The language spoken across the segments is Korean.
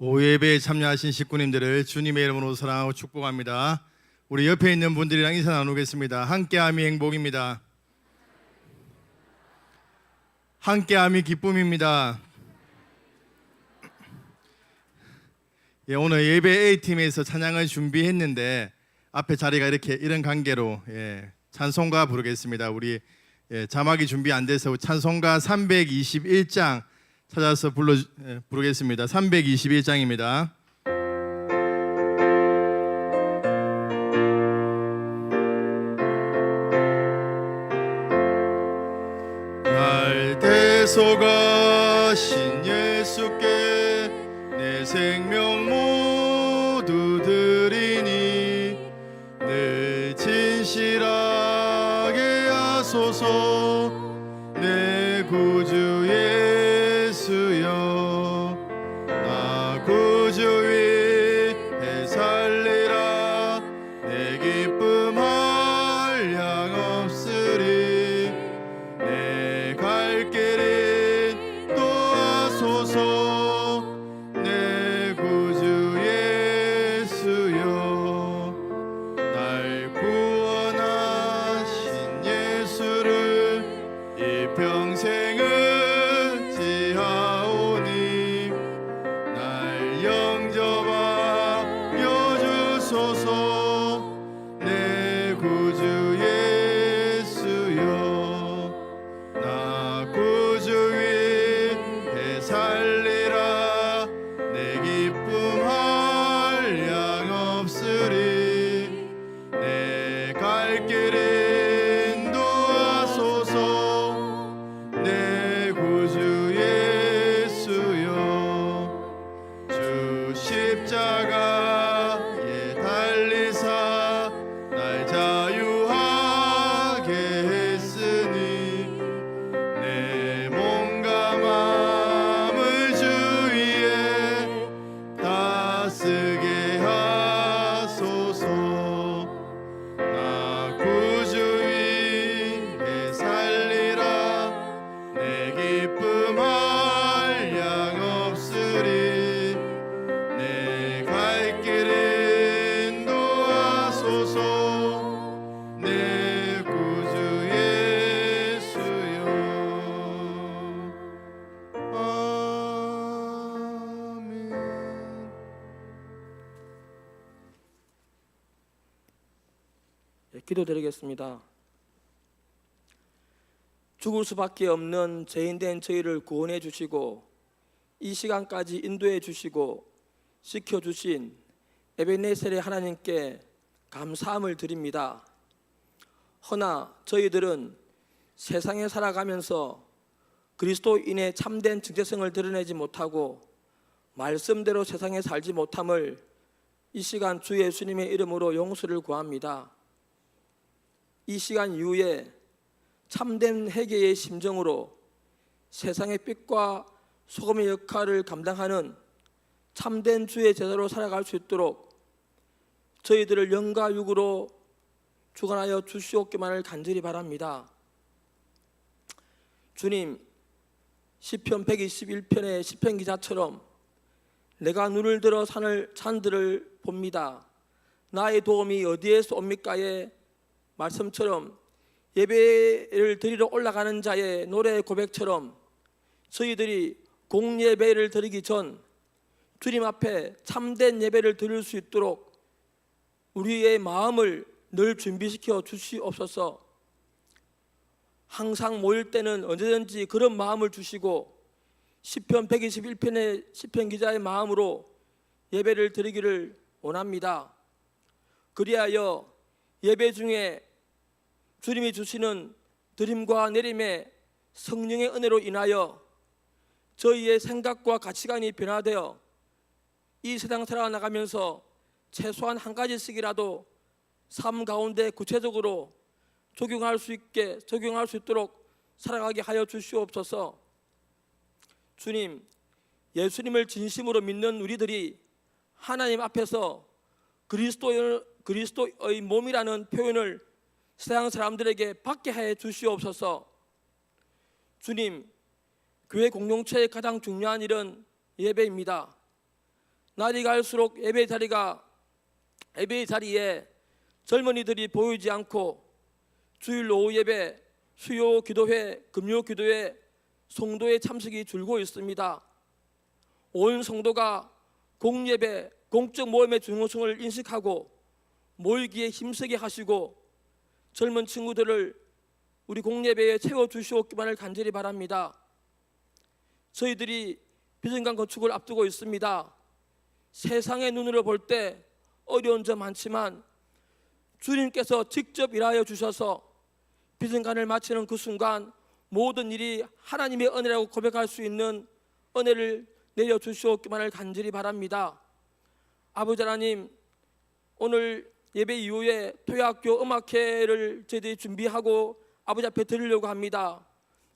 오예배에 참여하신 식구님들을 주님의 이름으로 사랑하고 축복합니다. 우리 옆에 있는 분들이랑 인사 나누겠습니다. 함께함이 행복입니다. 함께함이 기쁨입니다. 오늘 예배 A팀에서 찬양을 준비했는데 앞에 자리가 이런 관계로 찬송가 부르겠습니다. 우리 자막이 준비 안 돼서 찬송가 321장 찾아서 부르겠습니다. 321장입니다. 날 대속하신 예수께 내 생명 모두 드리니 늘 진실하게 하소서. 내 구주 예수여, 나 구주 위에 살리라. 내 기쁨 한량 없으리. 내 갈 길은 또 하소서. 내 구주 예수여, 날 구원하신 예수를 이 평생을 지하오니 날 영접하여 주소서. 내 구주 예수여, 나 구주 위에 살리라. 내 기쁨 한량 없으리. 내 갈 길은 인도하소서. 내 구주 예수여, 주 십자가에 달리사 날 자유하게 했으니 내 몸과 마음을 주 위에 다쓰게 하소서. 나 구주 위에 살리라. 내 기쁨 한량 없으리. 내 갈 길은 인도하소서. 내 구주 예수여. 아멘. 기도드리겠습니다. 죽을 수밖에 없는 죄인된 저희를 구원해 주시고 이 시간까지 인도해 주시고 지켜주신 에베네셀의 하나님께 감사함을 드립니다. 허나 저희들은 세상에 살아가면서 그리스도인의 참된 정체성을 드러내지 못하고 말씀대로 세상에 살지 못함을 이 시간 주 예수님의 이름으로 용서를 구합니다. 이 시간 이후에 참된 회개의 심정으로 세상의 빛과 소금의 역할을 감당하는 참된 주의 제자로 살아갈 수 있도록 저희들을 영과 육으로 주관하여 주시옵기만을 간절히 바랍니다. 주님, 시편 121편의 시편 기자처럼 내가 눈을 들어 산들을 봅니다. 나의 도움이 어디에서 옵니까의 말씀처럼 예배를 드리러 올라가는 자의 노래 고백처럼 저희들이 공예배를 드리기 전 주님 앞에 참된 예배를 드릴 수 있도록 우리의 마음을 늘 준비시켜 주시옵소서. 항상 모일 때는 언제든지 그런 마음을 주시고 시편 121편의 시편 기자의 마음으로 예배를 드리기를 원합니다. 그리하여 예배 중에 주님이 주시는 드림과 내림의 성령의 은혜로 인하여 저희의 생각과 가치관이 변화되어 이 세상 살아나가면서 최소한 한 가지씩이라도 삶 가운데 구체적으로 적용할 수 있도록 살아가게 하여 주시옵소서. 주님, 예수님을 진심으로 믿는 우리들이 하나님 앞에서 그리스도의 몸이라는 표현을 세상 사람들에게 받게 해 주시옵소서. 주님, 교회 공동체의 가장 중요한 일은 예배입니다. 날이 갈수록 예배 자리에 젊은이들이 보이지 않고 주일 오후 예배, 수요 기도회, 금요 기도회, 성도의 참석이 줄고 있습니다. 온 성도가 공예배, 공적 모임의 중요성을 인식하고 모이기에 힘쓰게 하시고 젊은 친구들을 우리 공예배에 채워주시옵기만을 간절히 바랍니다. 저희들이 비전관 건축을 앞두고 있습니다. 세상의 눈으로 볼 때 어려운 점 많지만 주님께서 직접 일하여 주셔서 비전관을 마치는 그 순간 모든 일이 하나님의 은혜라고 고백할 수 있는 은혜를 내려주시옵기만을 간절히 바랍니다. 아버지 하나님, 오늘 예배 이후에 토요학교 음악회를 저희들이 준비하고 아버지 앞에 드리려고 합니다.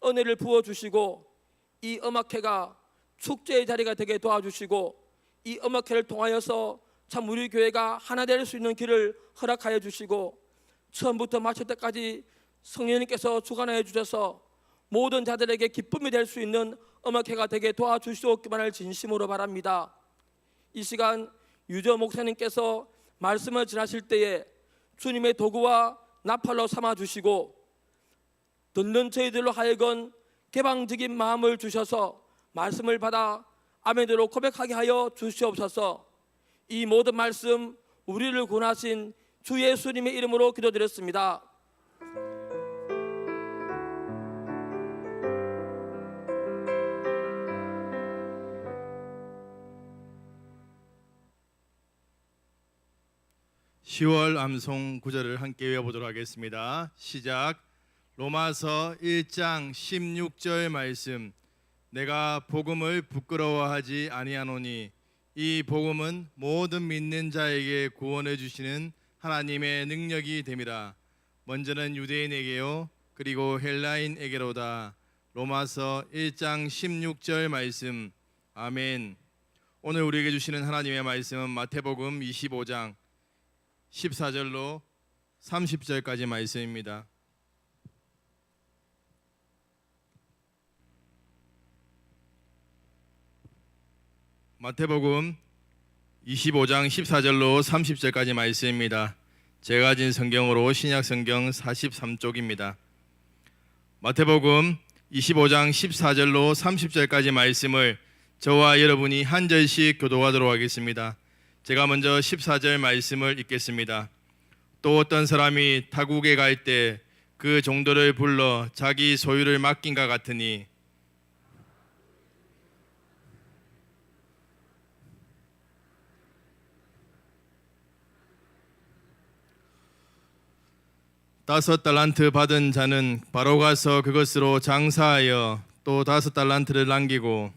은혜를 부어주시고 이 음악회가 축제의 자리가 되게 도와주시고 이 음악회를 통하여서 참 우리 교회가 하나 될 수 있는 길을 허락하여 주시고 처음부터 마칠 때까지 성령님께서 주관하여 주셔서 모든 자들에게 기쁨이 될 수 있는 음악회가 되게 도와주시옵기만을 진심으로 바랍니다. 이 시간 유저 목사님께서 말씀을 전하실 때에 주님의 도구와 나팔로 삼아주시고 듣는 저희들로 하여금 개방적인 마음을 주셔서 말씀을 받아 아멘으로 고백하게 하여 주시옵소서. 이 모든 말씀 우리를 구원하신 주 예수님의 이름으로 기도드렸습니다. (10월) 암송 구절을 함께 외워보도록 하겠습니다. 시작. 로마서 1장 16절 말씀. 내가 복음을 부끄러워하지 아니하노니 이 복음은 모든 믿는 자에게 구원해 주시는 하나님의 능력이 됨이라. 먼저는 유대인에게요 그리고 헬라인에게로다. 로마서 1장 16절 말씀. 아멘. 오늘 우리에게 주시는 하나님의 말씀은 마태복음 25장 14절로 30절까지 말씀입니다. 마태복음 25장 14절로 30절까지 말씀입니다. 제가 가진 성경으로 신약성경 43쪽입니다. 마태복음 25장 14절로 30절까지 말씀을 저와 여러분이 한 절씩 교독하도록 하겠습니다. 제가 먼저 14절 말씀을 읽겠습니다. 또 어떤 사람이 타국에 갈 때 그 종들을 불러 자기 소유를 맡긴가 같으니 다섯 달란트 받은 자는 바로 가서 그것으로 장사하여 또 다섯 달란트를 남기고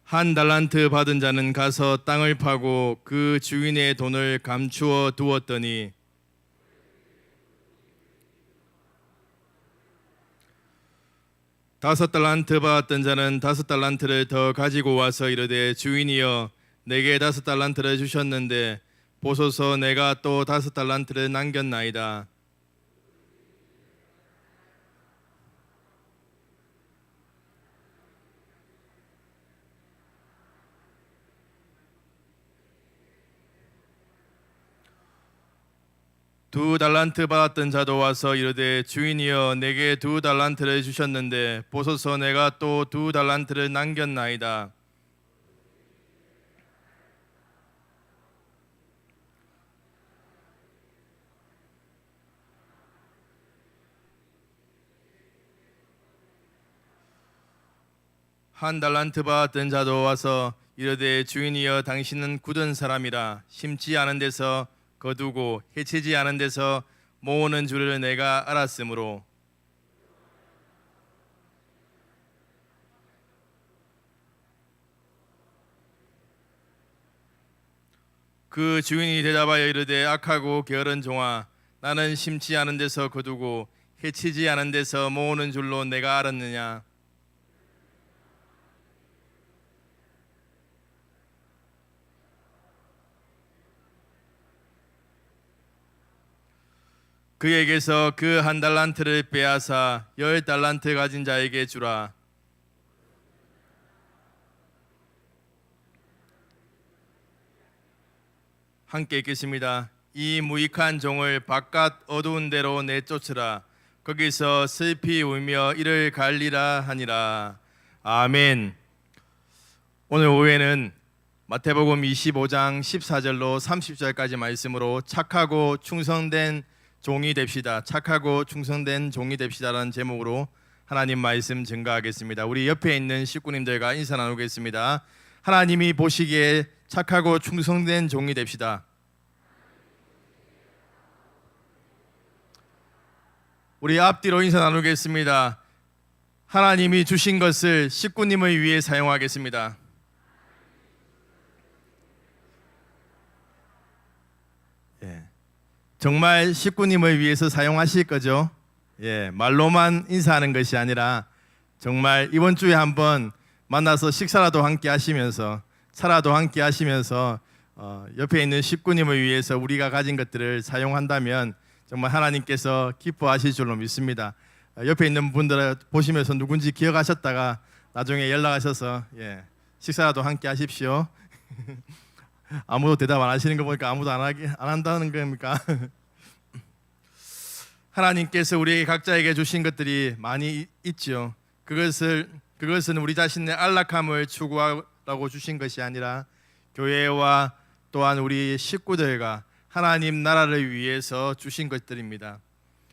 한 달란트 받은 자는 가서 땅을 파고 그 주인의 돈을 감추어 두었더니 다섯 달란트 받았던 자는 다섯 달란트를 더 가지고 와서 이르되 주인이여 내게 다섯 달란트를 주셨는데 보소서 내가 또 다섯 달란트를 남겼나이다. 두 달란트 받았던 자도 와서 이르되 주인이여 내게 두 달란트를 주셨는데 보소서 내가 또 두 달란트를 남겼나이다. 한 달란트 받았던 자도 와서 이르되 주인이여 당신은 굳은 사람이라 심지 않은 데서 거두고 해치지 않은 데서 모으는 줄을 내가 알았으므로 그 주인이 대답하여 이르되 악하고 게으른 종아 나는 심지 않은 데서 거두고 해치지 않은 데서 모으는 줄로 내가 알았느냐. 그에게서 그 한 달란트를 빼앗아 10달란트 가진 자에게 주라. 함께 읽겠습니다. 이 무익한 종을 바깥 어두운 데로 내쫓으라. 거기서 슬피 울며 이를 갈리라 하니라. 아멘. 오늘 오후에는 마태복음 25장 14절로 30절까지 말씀으로 착하고 충성된 종이 됩시다. 착하고 충성된 종이 됩시다라는 제목으로 하나님 말씀 증거하겠습니다. 우리 옆에 있는 식구님들과 인사 나누겠습니다. 하나님이 보시기에 착하고 충성된 종이 됩시다. 우리 앞뒤로 인사 나누겠습니다. 하나님이 주신 것을 식구님을 위해 사용하겠습니다. 정말 식구님을 위해서 사용하실 거죠? 말로만 인사하는 것이 아니라 정말 이번 주에 한번 만나서 식사라도 함께 하시면서 차라도 함께 하시면서 옆에 있는 식구님을 위해서 우리가 가진 것들을 사용한다면 정말 하나님께서 기뻐하실 줄로 믿습니다. 옆에 있는 분들 보시면서 누군지 기억하셨다가 나중에 연락하셔서 식사라도 함께 하십시오. 아무도 대답 안 하시는 거 보니까 아무도 안 한다는 겁니까? 하나님께서 우리 각자에게 주신 것들이 많이 있죠. 그것은 우리 자신의 안락함을 추구하라고 주신 것이 아니라 교회와 또한 우리 식구들과 하나님 나라를 위해서 주신 것들입니다.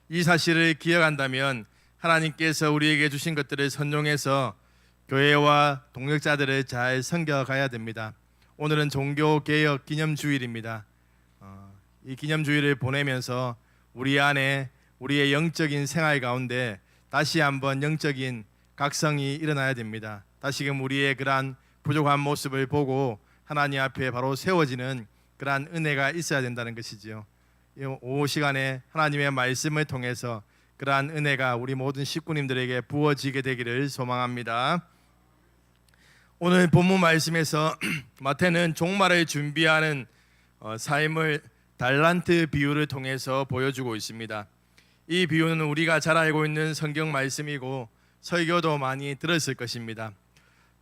이 사실을 기억한다면 하나님께서 우리에게 주신 것들을 선용해서 교회와 동역자들을 잘 섬겨가야 됩니다. 오늘은 종교개혁 기념주일입니다. 이 기념주일을 보내면서 우리 안에 우리의 영적인 생활 가운데 다시 한번 영적인 각성이 일어나야 됩니다. 다시금 우리의 그러한 부족한 모습을 보고 하나님 앞에 바로 세워지는 그러한 은혜가 있어야 된다는 것이지요. 오후 시간에 하나님의 말씀을 통해서 그러한 은혜가 우리 모든 식구님들에게 부어지게 되기를 소망합니다. 오늘 본문 말씀에서 마태는 종말을 준비하는 삶을 달란트 비유를 통해서 보여주고 있습니다. 이 비유는 우리가 잘 알고 있는 성경 말씀이고 설교도 많이 들었을 것입니다.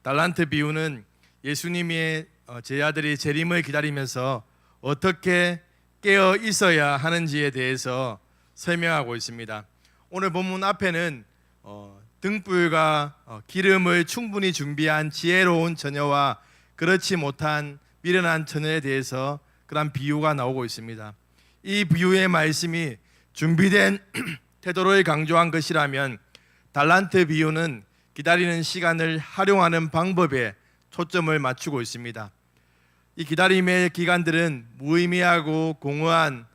달란트 비유는 예수님의 제자들이 재림을 기다리면서 어떻게 깨어 있어야 하는지에 대해서 설명하고 있습니다. 오늘 본문 앞에는 등불과 기름을 충분히 준비한 지혜로운 처녀와 그렇지 못한 미련한 처녀에 대해서 그런 비유가 나오고 있습니다. 이 비유의 말씀이 준비된 태도를 강조한 것이라면 달란트 비유는 기다리는 시간을 활용하는 방법에 초점을 맞추고 있습니다. 이 기다림의 기간들은 무의미하고 공허한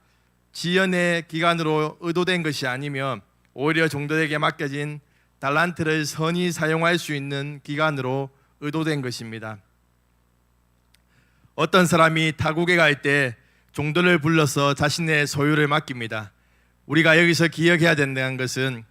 지연의 기간으로 의도된 것이 아니며 오히려 종들에게 맡겨진 달란트를 선히 사용할 수 있는 기간으로 의도된 것입니다. 어떤 사람이 타국에 갈 때 종들을 불러서 자신의 소유를 맡깁니다. 우리가 여기서 기억해야 된다는 것은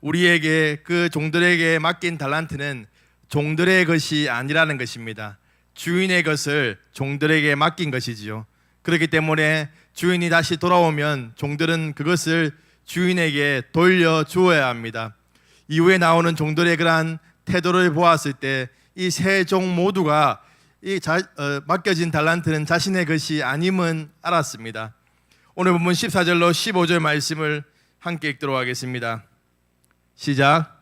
우리에게 그 종들에게 맡긴 달란트는 종들의 것이 아니라는 것입니다. 주인의 것을 종들에게 맡긴 것이지요. 그렇기 때문에 주인이 다시 돌아오면 종들은 그것을 주인에게 돌려주어야 합니다. 이후에 나오는 종들의 그러한 태도를 보았을 때 이 세 종 모두가 맡겨진 달란트는 자신의 것이 아님은 알았습니다. 오늘 본문 14절로 15절 말씀을 함께 읽도록 하겠습니다. 시작.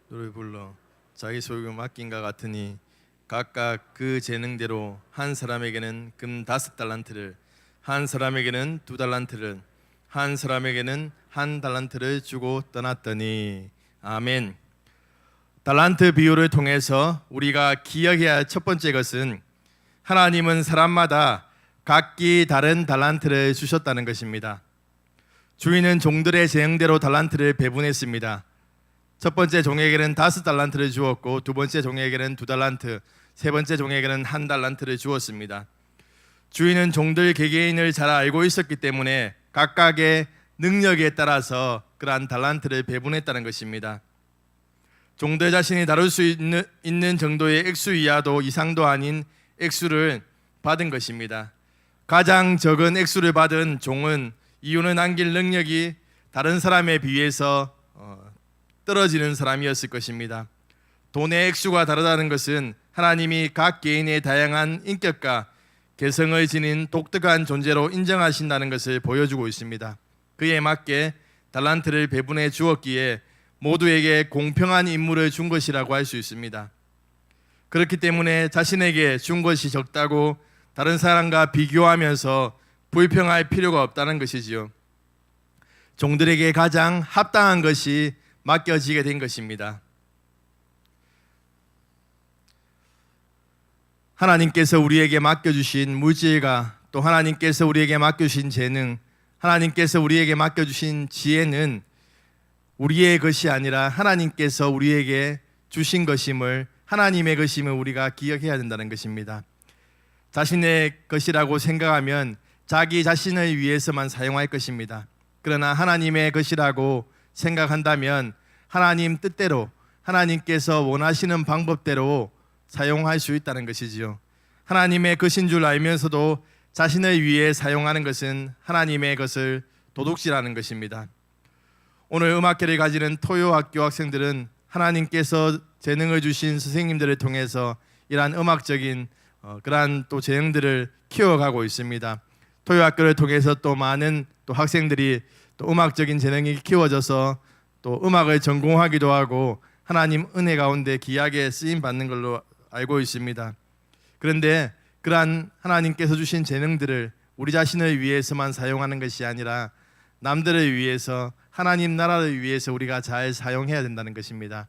노래 불러 자기 소유를 맡긴 것 같으니 각각 그 재능대로 한 사람에게는 금 5달란트를, 한 사람에게는 2달란트를, 한 사람에게는 1달란트를 주고 떠났더니. 아멘. 달란트 비유를 통해서 우리가 기억해야 할 첫 번째 것은 하나님은 사람마다 각기 다른 달란트를 주셨다는 것입니다. 주인은 종들의 재능대로 달란트를 배분했습니다. 첫 번째 종에게는 5달란트를 주었고 두 번째 종에게는 2달란트, 세 번째 종에게는 1달란트를 주었습니다. 주인은 종들 개개인을 잘 알고 있었기 때문에 각각의 능력에 따라서 그러한 달란트를 배분했다는 것입니다. 종들 자신이 다룰 수 있는 정도의 액수 이하도 이상도 아닌 액수를 받은 것입니다. 가장 적은 액수를 받은 종은 이윤을 남길 능력이 다른 사람에 비해서 떨어지는 사람이었을 것입니다. 돈의 액수가 다르다는 것은 하나님이 각 개인의 다양한 인격과 개성을 지닌 독특한 존재로 인정하신다는 것을 보여주고 있습니다. 그에 맞게 달란트를 배분해 주었기에 모두에게 공평한 임무를 준 것이라고 할 수 있습니다. 그렇기 때문에 자신에게 준 것이 적다고 다른 사람과 비교하면서 불평할 필요가 없다는 것이지요. 종들에게 가장 합당한 것이 맡겨지게 된 것입니다. 하나님께서 우리에게 맡겨주신 물질과 또 하나님께서 우리에게 맡겨주신 재능, 하나님께서 우리에게 맡겨주신 지혜는 우리의 것이 아니라 하나님께서 우리에게 주신 것임을, 하나님의 것임을 우리가 기억해야 된다는 것입니다. 자신의 것이라고 생각하면 자기 자신을 위해서만 사용할 것입니다. 그러나 하나님의 것이라고 생각한다면 하나님 뜻대로, 하나님께서 원하시는 방법대로 사용할 수 있다는 것이지요. 하나님의 것인 줄 알면서도 자신을 위해 사용하는 것은 하나님의 것을 도둑질하는 것입니다. 오늘 음악회를 가지는 토요학교 학생들은 하나님께서 재능을 주신 선생님들을 통해서 이러한 음악적인 그러한 또 재능들을 키워가고 있습니다. 토요학교를 통해서 또 많은 또 학생들이 또 음악적인 재능이 키워져서 또 음악을 전공하기도 하고 하나님 은혜 가운데 귀하게 쓰임 받는 걸로 알고 있습니다. 그런데 그러한 하나님께서 주신 재능들을 우리 자신을 위해서만 사용하는 것이 아니라 남들을 위해서, 하나님 나라를 위해서 우리가 잘 사용해야 된다는 것입니다.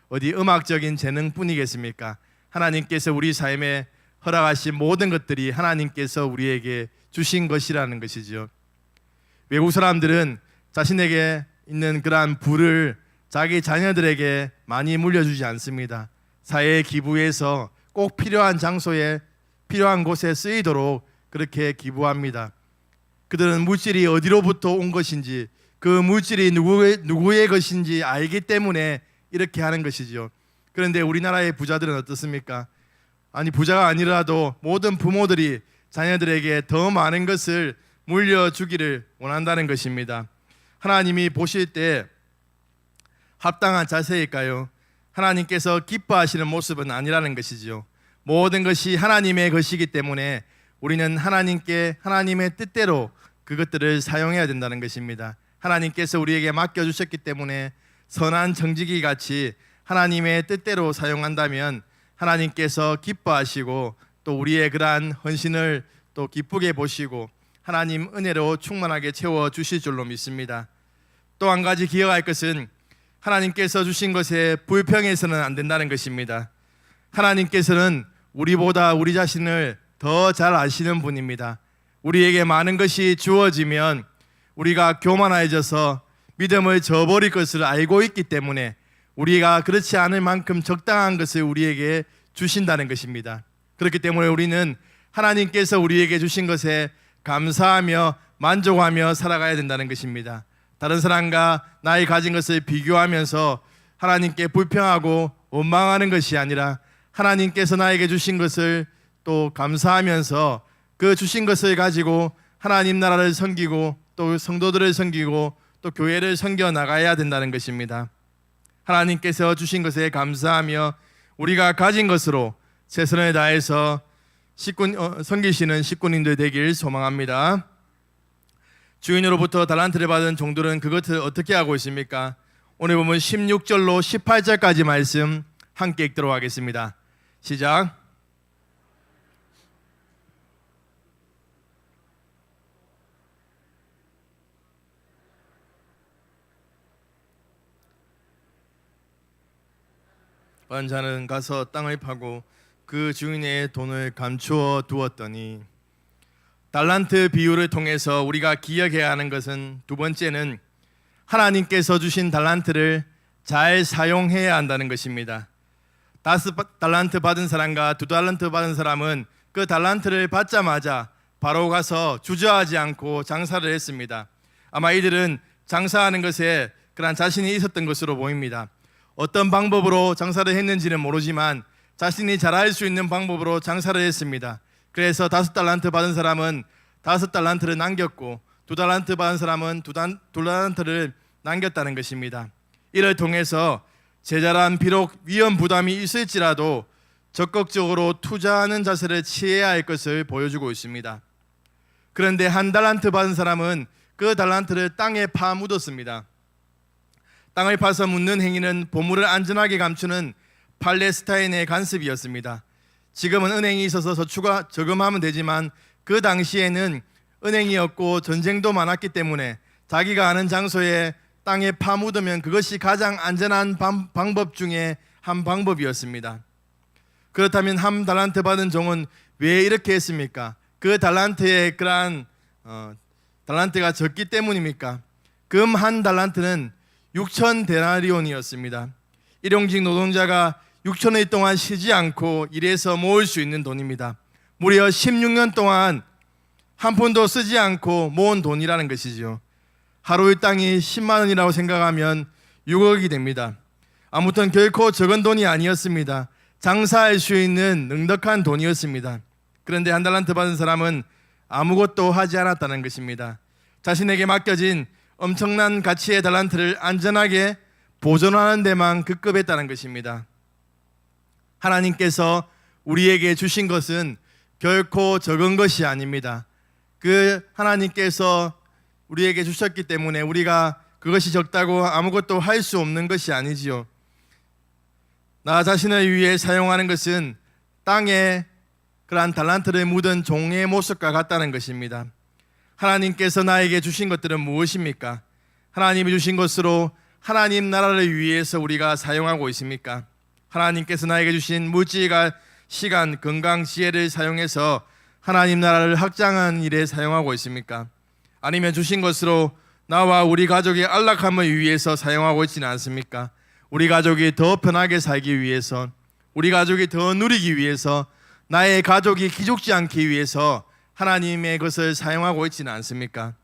어디 음악적인 재능뿐이겠습니까? 하나님께서 우리 삶에 허락하신 모든 것들이 하나님께서 우리에게 주신 것이라는 것이죠. 외국 사람들은 자신에게 있는 그러한 부를 자기 자녀들에게 많이 물려주지 않습니다. 사회에 기부해서 꼭 필요한 장소에, 필요한 곳에 쓰이도록 그렇게 기부합니다. 그들은 물질이 어디로부터 온 것인지, 그 물질이 누구의 것인지 알기 때문에 이렇게 하는 것이죠. 그런데 우리나라의 부자들은 어떻습니까? 아니, 부자가 아니라도 모든 부모들이 자녀들에게 더 많은 것을 물려주기를 원한다는 것입니다. 하나님이 보실 때 합당한 자세일까요? 하나님께서 기뻐하시는 모습은 아니라는 것이지요. 모든 것이 하나님의 것이기 때문에 우리는 하나님께, 하나님의 뜻대로 그것들을 사용해야 된다는 것입니다. 하나님께서 우리에게 맡겨주셨기 때문에 선한 청지기 같이 하나님의 뜻대로 사용한다면 하나님께서 기뻐하시고 또 우리의 그러한 헌신을 또 기쁘게 보시고 하나님 은혜로 충만하게 채워주실 줄로 믿습니다. 또 한 가지 기억할 것은 하나님께서 주신 것에 불평해서는 안 된다는 것입니다. 하나님께서는 우리보다 우리 자신을 더 잘 아시는 분입니다. 우리에게 많은 것이 주어지면 우리가 교만해져서 믿음을 저버릴 것을 알고 있기 때문에 우리가 그렇지 않을 만큼 적당한 것을 우리에게 주신다는 것입니다. 그렇기 때문에 우리는 하나님께서 우리에게 주신 것에 감사하며 만족하며 살아가야 된다는 것입니다. 다른 사람과 나의 가진 것을 비교하면서 하나님께 불평하고 원망하는 것이 아니라 하나님께서 나에게 주신 것을 또 감사하면서 그 주신 것을 가지고 하나님 나라를 섬기고 또 성도들을 섬기고 또 교회를 섬겨 나가야 된다는 것입니다. 하나님께서 주신 것에 감사하며 우리가 가진 것으로 최선을 다해서 섬기시는 식구님들 되길 소망합니다. 주인으로부터 달란트를 받은 종들은 그것을 어떻게 하고 있습니까? 오늘 보면 16절로 18절까지 말씀 함께 읽도록 하겠습니다. 시작. 받은 자는 가서 땅을 파고 그 주인의 돈을 감추어 두었더니, 달란트 비유를 통해서 우리가 기억해야 하는 것은 두 번째는 하나님께서 주신 달란트를 잘 사용해야 한다는 것입니다. 5달란트 받은 사람과 2달란트 받은 사람은 그 달란트를 받자마자 바로 가서 주저하지 않고 장사를 했습니다. 아마 이들은 장사하는 것에 그런 자신이 있었던 것으로 보입니다. 어떤 방법으로 장사를 했는지는 모르지만 자신이 잘할 수 있는 방법으로 장사를 했습니다. 그래서 5달란트 받은 사람은 5달란트를 남겼고 2달란트 받은 사람은 2달란트를 남겼다는 것입니다. 이를 통해서 제자란 비록 위험 부담이 있을지라도 적극적으로 투자하는 자세를 취해야 할 것을 보여주고 있습니다. 그런데 1달란트 받은 사람은 그 달란트를 땅에 파묻었습니다. 땅을 파서 묻는 행위는 보물을 안전하게 감추는 팔레스타인의 간습이었습니다. 지금은 은행이 있어서 저금하면 되지만 그 당시에는 은행이 없고 전쟁도 많았기 때문에 자기가 아는 장소에 땅에 파묻으면 그것이 가장 안전한 방법 중에 한 방법이었습니다. 그렇다면 1달란트 받은 종은 왜 이렇게 했습니까? 그 달란트의 그러한 달란트가 적기 때문입니까? 금 1달란트는 6,000데나리온이었습니다. 일용직 노동자가 6,000일 동안 쉬지 않고 일해서 모을 수 있는 돈입니다. 무려 16년 동안 한 푼도 쓰지 않고 모은 돈이라는 것이죠. 하루 일당이 10만 원이라고 생각하면 6억이 됩니다. 아무튼 결코 적은 돈이 아니었습니다. 장사할 수 있는 넉넉한 돈이었습니다. 그런데 1달란트 받은 사람은 아무것도 하지 않았다는 것입니다. 자신에게 맡겨진 엄청난 가치의 달란트를 안전하게 보존하는 데만 급급했다는 것입니다. 하나님께서 우리에게 주신 것은 결코 적은 것이 아닙니다. 그 하나님께서 우리에게 주셨기 때문에 우리가 그것이 적다고 아무것도 할 수 없는 것이 아니지요. 나 자신을 위해 사용하는 것은 땅에 그러한 달란트를 묻은 종의 모습과 같다는 것입니다. 하나님께서 나에게 주신 것들은 무엇입니까? 하나님이 주신 것으로 하나님 나라를 위해서 우리가 사용하고 있습니까? 하나님께서 나에게 주신 물질과 시간, 건강, 지혜를 사용해서 하나님 나라를 확장하는 일에 사용하고 있습니까? 아니면 주신 것으로 나와 우리 가족의 안락함을 위해서 사용하고 있지는 않습니까? 우리 가족이 더 편하게 살기 위해서, 우리 가족이 더 누리기 위해서, 나의 가족이 기죽지 않기 위해서 하나님의 것을 사용하고 있지는 않습니까?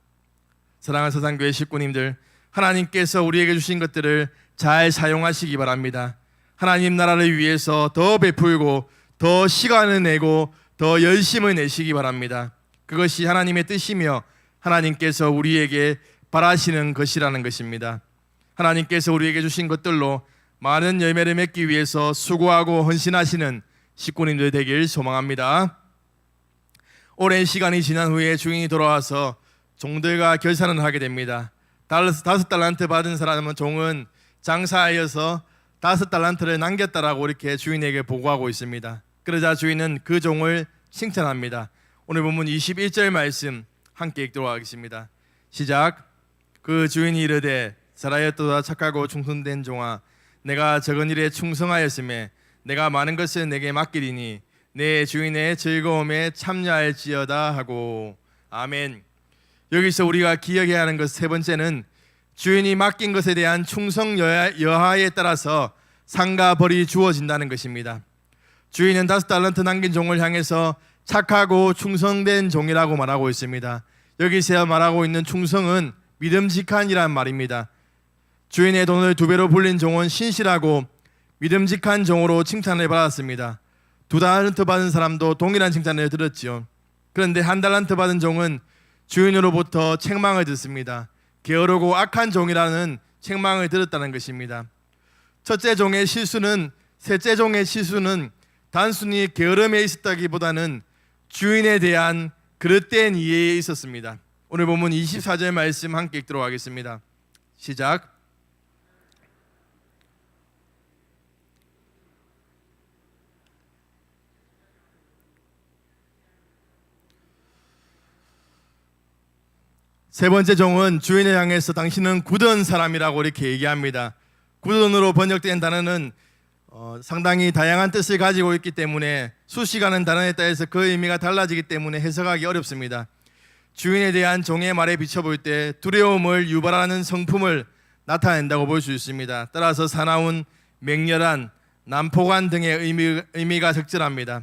사랑하는 서산교회 식구님들, 하나님께서 우리에게 주신 것들을 잘 사용하시기 바랍니다. 하나님 나라를 위해서 더 베풀고 더 시간을 내고 더 열심을 내시기 바랍니다. 그것이 하나님의 뜻이며 하나님께서 우리에게 바라시는 것이라는 것입니다. 하나님께서 우리에게 주신 것들로 많은 열매를 맺기 위해서 수고하고 헌신하시는 식구님들 되길 소망합니다. 오랜 시간이 지난 후에 주인이 돌아와서 종들과 결산을 하게 됩니다. 5달란트 받은 사람은 종은 장사하여서 5달란트를 남겼다라고 이렇게 주인에게 보고하고 있습니다. 그러자 주인은 그 종을 칭찬합니다. 오늘 본문 21절 말씀 함께 읽도록 하겠습니다. 시작. 그 주인이 이르되 잘하였도다 착하고 충성된 종아, 내가 적은 일에 충성하였음에 내가 많은 것을 내게 맡기리니 내 주인의 즐거움에 참여할지어다 하고. 아멘. 여기서 우리가 기억해야 하는 것 세 번째는 주인이 맡긴 것에 대한 충성 여하에 따라서 상과 벌이 주어진다는 것입니다. 주인은 5달란트 남긴 종을 향해서 착하고 충성된 종이라고 말하고 있습니다. 여기서 말하고 있는 충성은 믿음직한이란 말입니다. 주인의 돈을 2배로 불린 종은 신실하고 믿음직한 종으로 칭찬을 받았습니다. 2달란트 받은 사람도 동일한 칭찬을 들었지요. 그런데 1달란트 받은 종은 주인으로부터 책망을 듣습니다. 게으르고 악한 종이라는 책망을 들었다는 것입니다. 첫째 종의 실수는, 셋째 종의 실수는 단순히 게으름에 있었다기보다는 주인에 대한 그릇된 이해에 있었습니다. 오늘 본문 24절 말씀 함께 읽도록 하겠습니다. 시작. 세 번째 종은 주인을 향해서 당신은 굳은 사람이라고 이렇게 얘기합니다. 굳은으로 번역된 단어는 상당히 다양한 뜻을 가지고 있기 때문에 수식하는 단어에 따라서 그 의미가 달라지기 때문에 해석하기 어렵습니다. 주인에 대한 종의 말에 비춰볼 때 두려움을 유발하는 성품을 나타낸다고 볼 수 있습니다. 따라서 사나운, 맹렬한, 난폭한 등의 의미가 적절합니다.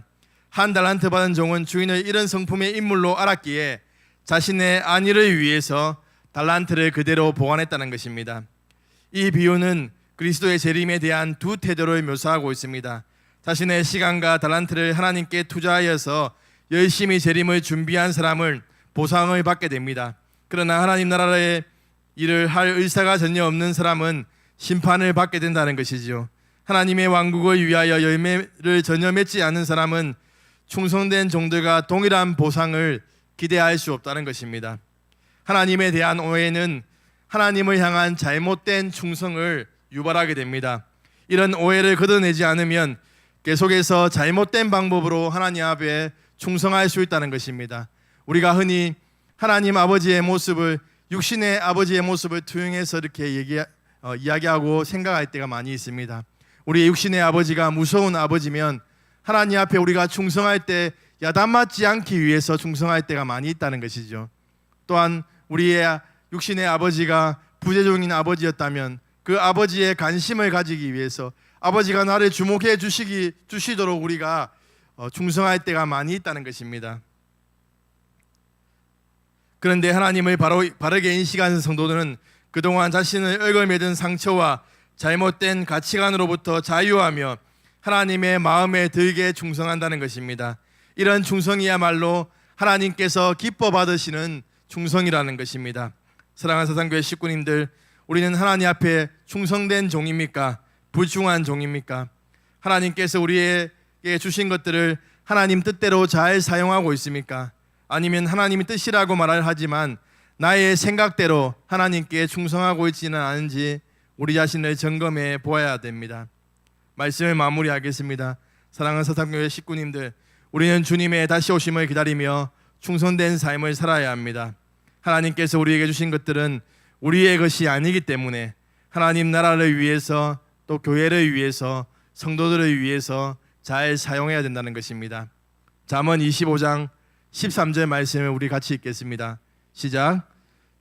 1달란트 받은 종은 주인을 이런 성품의 인물로 알았기에 자신의 안위를 위해서 달란트를 그대로 보관했다는 것입니다. 이 비유는 그리스도의 재림에 대한 두 태도를 묘사하고 있습니다. 자신의 시간과 달란트를 하나님께 투자하여서 열심히 재림을 준비한 사람을 보상을 받게 됩니다. 그러나 하나님 나라의 일을 할 의사가 전혀 없는 사람은 심판을 받게 된다는 것이지요. 하나님의 왕국을 위하여 열매를 전혀 맺지 않은 사람은 충성된 종들과 동일한 보상을 기대할 수 없다는 것입니다. 하나님에 대한 오해는 하나님을 향한 잘못된 충성을 유발하게 됩니다. 이런 오해를 걷어내지 않으면 계속해서 잘못된 방법으로 하나님 앞에 충성할 수 있다는 것입니다. 우리가 흔히 하나님 아버지의 모습을, 육신의 아버지의 모습을 투영해서 이렇게 이야기하고 생각할 때가 많이 있습니다. 우리의 육신의 아버지가 무서운 아버지면 하나님 앞에 우리가 충성할 때 야단맞지 않기 위해서 충성할 때가 많이 있다는 것이죠. 또한 우리의 육신의 아버지가 부재종인 아버지였다면 그 아버지의 관심을 가지기 위해서 아버지가 나를 주목해 주시도록 우리가 충성할 때가 많이 있다는 것입니다. 그런데 하나님을 바르게 인식하는 성도들은 그동안 자신을 얽어매든 상처와 잘못된 가치관으로부터 자유하며 하나님의 마음에 들게 충성한다는 것입니다. 이런 충성이야말로 하나님께서 기뻐 받으시는 충성이라는 것입니다. 사랑하는 사상교회 식구님들, 우리는 하나님 앞에 충성된 종입니까? 불충한 종입니까? 하나님께서 우리에게 주신 것들을 하나님 뜻대로 잘 사용하고 있습니까? 아니면 하나님의 뜻이라고 말을 하지만 나의 생각대로 하나님께 충성하고 있지는 않은지 우리 자신을 점검해 보아야 됩니다. 말씀을 마무리하겠습니다. 사랑하는 사상교회 식구님들, 우리는 주님의 다시 오심을 기다리며 충성된 삶을 살아야 합니다. 하나님께서 우리에게 주신 것들은 우리의 것이 아니기 때문에 하나님 나라를 위해서, 또 교회를 위해서, 성도들을 위해서 잘 사용해야 된다는 것입니다. 잠언 25장 13절 말씀을 우리 같이 읽겠습니다. 시작.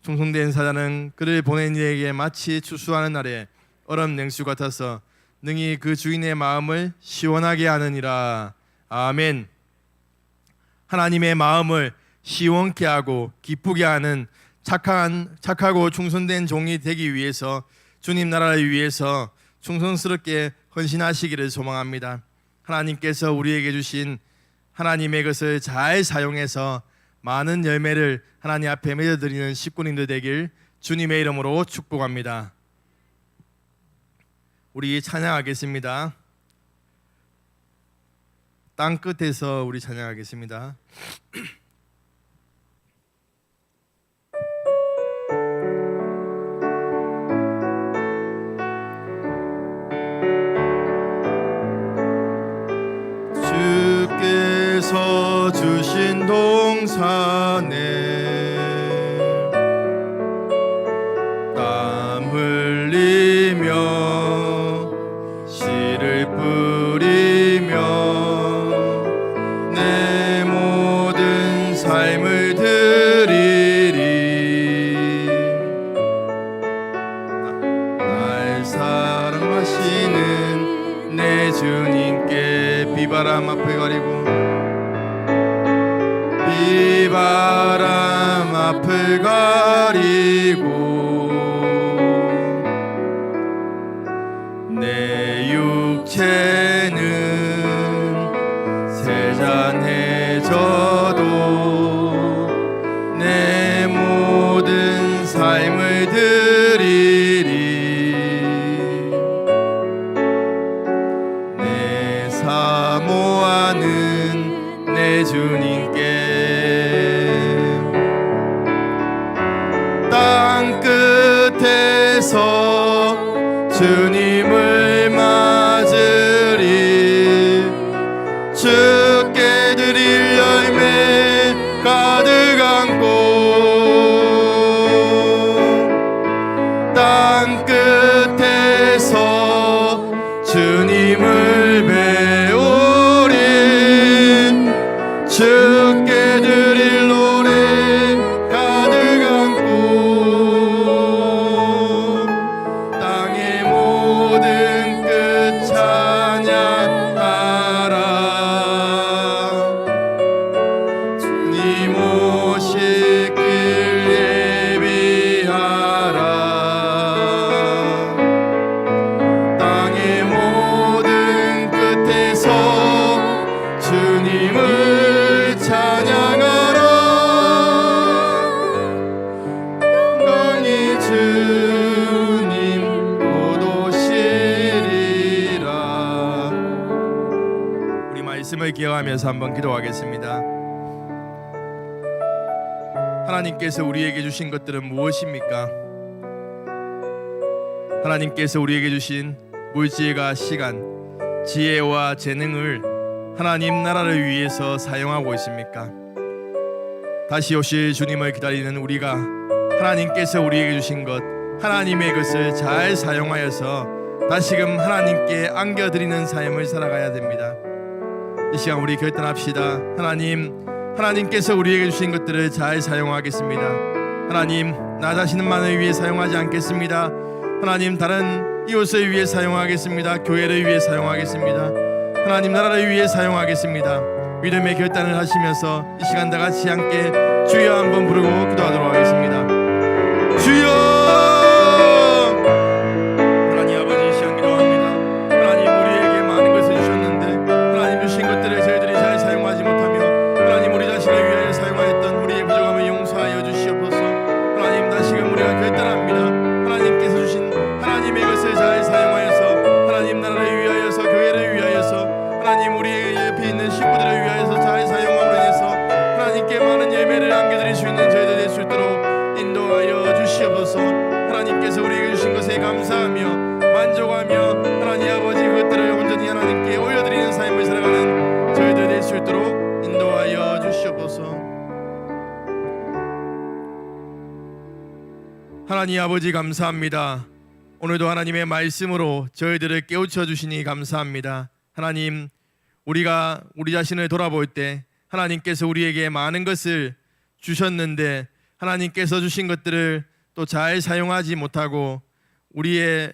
충성된 사자는 그를 보낸 이에게 마치 추수하는 날에 얼음 냉수 같아서 능히 그 주인의 마음을 시원하게 하느니라. 아멘. 하나님의 마음을 시원케 하고 기쁘게 하는 착하고 충성된 종이 되기 위해서 주님 나라를 위해서 충성스럽게 헌신하시기를 소망합니다. 하나님께서 우리에게 주신 하나님의 것을 잘 사용해서 많은 열매를 하나님 앞에 맺어드리는 식구님들 되길 주님의 이름으로 축복합니다. 우리 찬양하겠습니다. 땅 끝에서 우리 찬양하겠습니다. 주께서 주신 동산에 땀 흘리며 씨를 뿌리며 내 모든 삶을 드리리. 날 사랑하시는 내 주님께 비바람 앞을 가리고 비바람 앞을 가리고 내 육체는 세잔해져도 내 모든 삶을 드리리. 내 사모하는 내 주님께 땅 끝에서 주님을 맞으리. 주께 드릴 열매 가득 안고 땅 끝에서 주님을 배우리. 주께 드릴 노래 가득 안고 땅의 모든 끝 찬양하라. 주님 오실 길 예비하라. 말씀을 기억하면서 한번 기도하겠습니다. 하나님께서 우리에게 주신 것들은 무엇입니까? 하나님께서 우리에게 주신 물질과 시간, 지혜와 재능을 하나님 나라를 위해서 사용하고 있습니까? 다시 오실 주님을 기다리는 우리가 하나님께서 우리에게 주신 것, 하나님의 것을 잘 사용하여서 다시금 하나님께 안겨드리는 삶을 살아가야 됩니다. 이 시간 우리 결단합시다. 하나님께서 우리에게 주신 것들을 잘 사용하겠습니다. 하나님, 나 자신만을 위해 사용하지 않겠습니다. 하나님, 다른 이웃을 위해 사용하겠습니다. 교회를 위해 사용하겠습니다. 하나님 나라를 위해 사용하겠습니다. 믿음의 결단을 하시면서 이 시간 다 같이 함께 주여 한번 부르고 기도하도록 하겠습니다. 주여! 하나님 아버지, 이 시간 기도합니다. 하나님, 우리에게 많은 것을 주셨는데 하나님 주신 것들을 저희들이 잘 사용하지 못하며 하나님 우리 자신을 위하여 사용하였던 우리의 부족함을 용서하여 주시옵소서. 하나님, 다시금 우리가 결단합니다. 하나님께서 주신 하나님의 것을 잘 사용하여서 하나님 나라를 위하여서, 교회를 위하여서, 하나님 우리 옆에 있는 식구들을 위하여서 잘 사용함으로 인해서 하나님께 많은 예배를 안겨드릴 수 있는 저희들 될 수 있도록 인도하여 주시옵소서. 하나님께서 우리에게 주신 것에 감사하며 만족하며 하나님 아버지 그것들을 온전히 하나님께 올려드리는 삶을 살아가는 저희들 될 수 있도록 인도하여 주시옵소서. 하나님 아버지, 감사합니다. 오늘도 하나님의 말씀으로 저희들을 깨우쳐 주시니 감사합니다. 하나님, 우리가 우리 자신을 돌아볼 때 하나님께서 우리에게 많은 것을 주셨는데 하나님께서 주신 것들을 또 잘 사용하지 못하고 우리의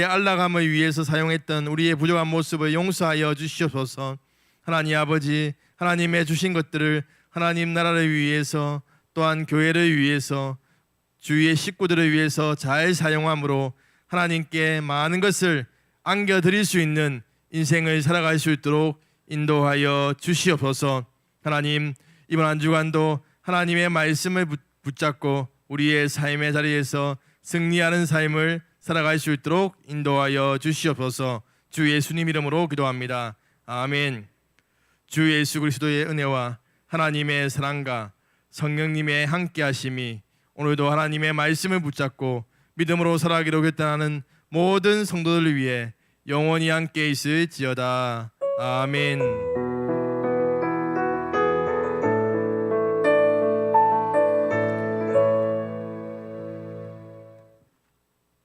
안락함을 위해서 사용했던 우리의 부족한 모습을 용서하여 주시옵소서. 하나님 아버지, 하나님의 주신 것들을 하나님 나라를 위해서, 또한 교회를 위해서, 주위의 식구들을 위해서 잘 사용함으로 하나님께 많은 것을 안겨드릴 수 있는 인생을 살아갈 수 있도록 인도하여 주시옵소서. 하나님, 이번 한 주간도 하나님의 말씀을 붙잡고 우리의 삶의 자리에서 승리하는 삶을 살아갈 수 있도록 인도하여 주시옵소서. 주 예수님 이름으로 기도합니다. 아멘. 주 예수 그리스도의 은혜와 하나님의 사랑과 성령님의 함께하심이 오늘도 하나님의 말씀을 붙잡고 믿음으로 살아가기로 결단하는 모든 성도들을 위해 영원히 함께 있을지어다. 아멘.